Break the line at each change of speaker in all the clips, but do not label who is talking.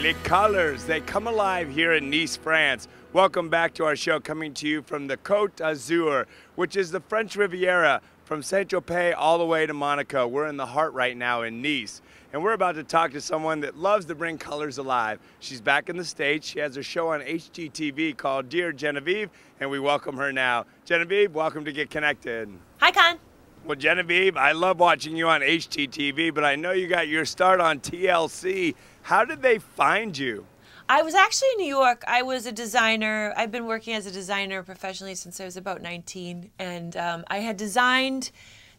Les colors, they come alive here in Nice, France. Welcome back to our show, coming to you from the Côte d'Azur, which is the French Riviera, from Saint-Tropez all the way to Monaco. We're in the heart right now in Nice, and we're about to talk to someone that loves to bring colors alive. She's back in the States. She has a show on HGTV called Dear Genevieve, and we welcome her now. Genevieve, welcome to Get Connected.
Hi, Conn.
Well, Genevieve, I love watching you on HGTV, but I know you got your start on TLC. How did they find you?
I was actually in New York. I was a designer. I've been working as a designer professionally since I was about 19, and I had designed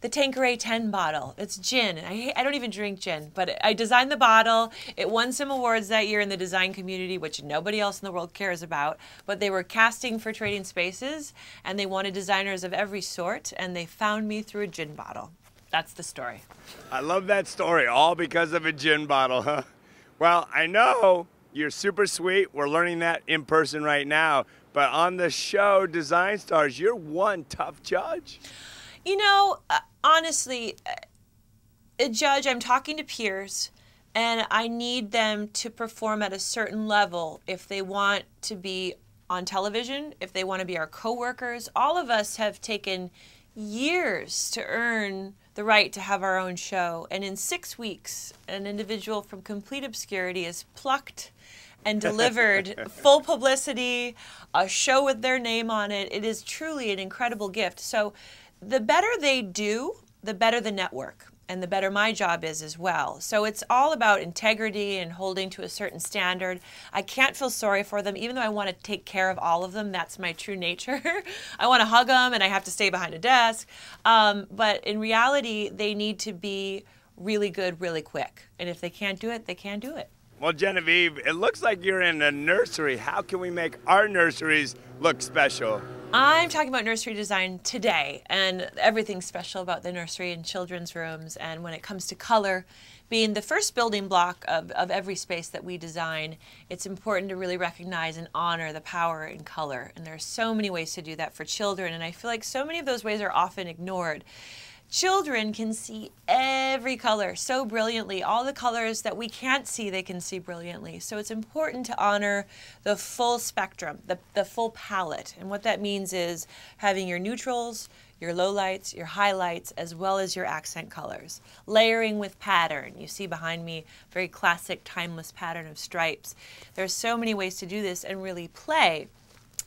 the Tanqueray 10 bottle. It's gin. I don't even drink gin, but I designed the bottle. It won some awards that year in the design community, which nobody else in the world cares about, but they were casting for Trading Spaces, and they wanted designers of every sort, and they found me through a gin bottle. That's the story.
I love that story, all because of a gin bottle, huh? Well, I know you're super sweet. We're learning that in person right now, but on the show Design Stars, you're one tough judge.
You know, honestly, a judge, I'm talking to peers, and I need them to perform at a certain level if they want to be on television, if they want to be our coworkers. All of us have taken years to earn the right to have our own show, and in 6 weeks, an individual from complete obscurity is plucked and delivered full publicity, a show with their name on it. It is truly an incredible gift. So the better they do, the better the network, and the better my job is as well. So it's all about integrity and holding to a certain standard. I can't feel sorry for them, even though I want to take care of all of them. That's my true nature. I want to hug them, and I have to stay behind a desk. But in reality, they need to be really good really quick. And if they can't do it, they can't do it.
Well, Genevieve, it looks like you're in a nursery. How can we make our nurseries look special?
I'm talking about nursery design today, and everything special about the nursery and children's rooms. And when it comes to color, being the first building block of every space that we design, it's important to really recognize and honor the power in color. And there are so many ways to do that for children, and I feel like so many of those ways are often ignored. Children can see every color so brilliantly. All the colors that we can't see, they can see brilliantly. So it's important to honor the full spectrum, the full palette. And what that means is having your neutrals, your lowlights, your highlights, as well as your accent colors. Layering with pattern. You see behind me, very classic, timeless pattern of stripes. There's so many ways to do this and really play.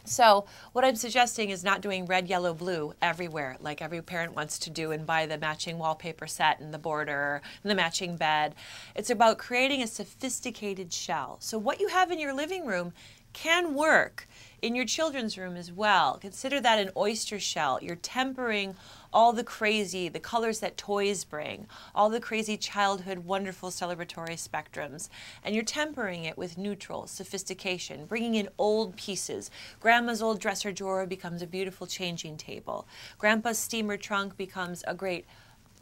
So what I'm suggesting is not doing red, yellow, blue everywhere, like every parent wants to do and buy the matching wallpaper set and the border and the matching bed. It's about creating a sophisticated shell. So what you have in your living room can work in your children's room as well. Consider that an oyster shell. You're tempering all the crazy, the colors that toys bring, all the crazy childhood, wonderful celebratory spectrums, and you're tempering it with neutral sophistication, bringing in old pieces. Grandma's old dresser drawer becomes a beautiful changing table. Grandpa's steamer trunk becomes a great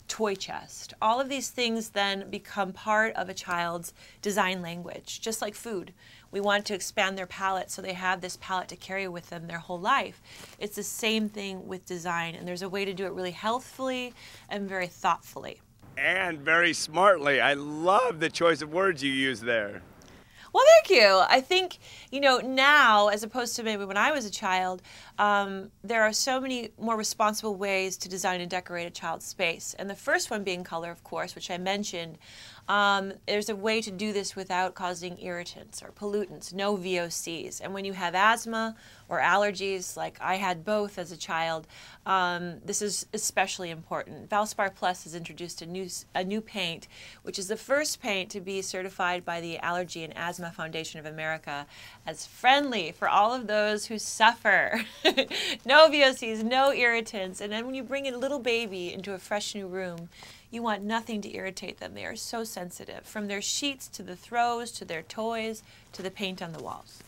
toy chest. All of these things then become part of a child's design language, just like food. We want to expand their palette so they have this palette to carry with them their whole life. It's the same thing with design, and there's a way to do it really healthfully and very thoughtfully.
And very smartly. I love the choice of words you use there.
Well, thank you. I think, you know, now, as opposed to maybe when I was a child, there are so many more responsible ways to design and decorate a child's space. And the first one being color, of course, which I mentioned. There's a way to do this without causing irritants or pollutants, no VOCs. And when you have asthma or allergies, like I had both as a child, this is especially important. Valspar Plus has introduced a new paint, which is the first paint to be certified by the Allergy and Asthma Foundation of America as friendly for all of those who suffer. No VOCs, no irritants. And then when you bring a little baby into a fresh new room, you want nothing to irritate them. They are so sensitive, from their sheets to the throws to their toys to the paint on the walls.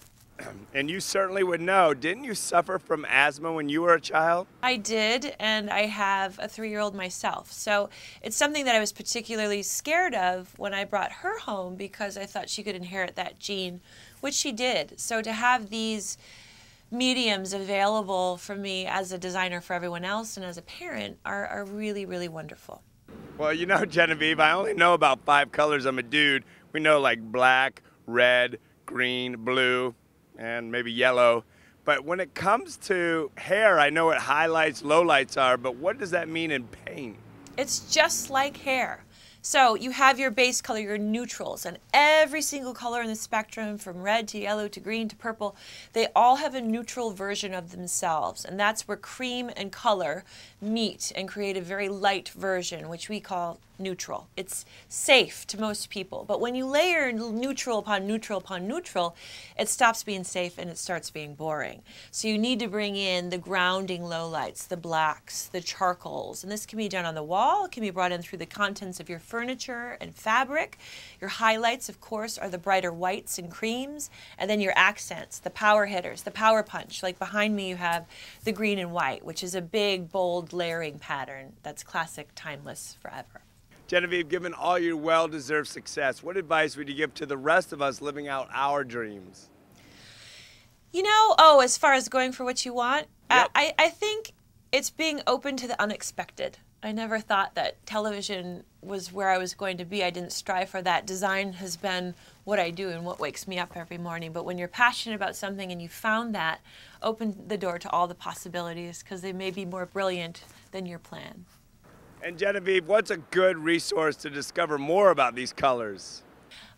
And you certainly would know. Didn't you suffer from asthma when you were a child?
I did, and I have a 3-year-old myself. So it's something that I was particularly scared of when I brought her home because I thought she could inherit that gene, which she did. So to have these mediums available for me as a designer for everyone else and as a parent are really, really wonderful.
Well, you know, Genevieve, I only know about 5 colors. I'm a dude. We know like black, red, green, blue, and maybe yellow. But when it comes to hair, I know what highlights, lowlights are, but what does that mean in paint?
It's just like hair. So you have your base color, your neutrals, and every single color in the spectrum, from red to yellow to green to purple, they all have a neutral version of themselves. And that's where cream and color meet and create a very light version, which we call neutral. It's safe to most people. But when you layer neutral upon neutral upon neutral, it stops being safe and it starts being boring. So you need to bring in the grounding lowlights, the blacks, the charcoals. And this can be done on the wall. It can be brought in through the contents of your furniture and fabric. Your highlights, of course, are the brighter whites and creams. And then your accents, the power hitters, the power punch. Like behind me you have the green and white, which is a big, bold layering pattern that's classic, timeless, forever.
Genevieve, given all your well-deserved success, what advice would you give to the rest of us living out our dreams?
You know, as far as going for what you want,
Yep.
I think it's being open to the unexpected. I never thought that television was where I was going to be. I didn't strive for that. Design has been what I do and what wakes me up every morning. But when you're passionate about something and you found that, open the door to all the possibilities, because they may be more brilliant than your plan.
And Genevieve, what's a good resource to discover more about these colors?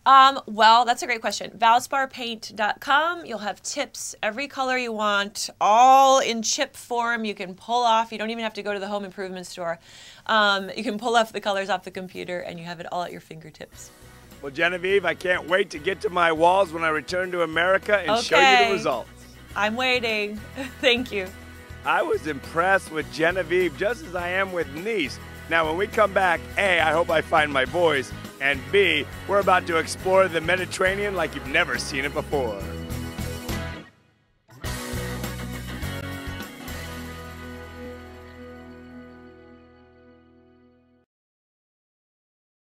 Well, that's a great question. Valsparpaint.com. You'll have tips, every color you want, all in chip form. You can pull off. You don't even have to go to the home improvement store. You can pull off the colors off the computer, and you have it all at your fingertips.
Well, Genevieve, I can't wait to get to my walls when I return to America and show you the results.
I'm waiting. Thank you.
I was impressed with Genevieve, just as I am with Niece. Now, when we come back, A, I hope I find my boys, and B, we're about to explore the Mediterranean like you've never seen it before.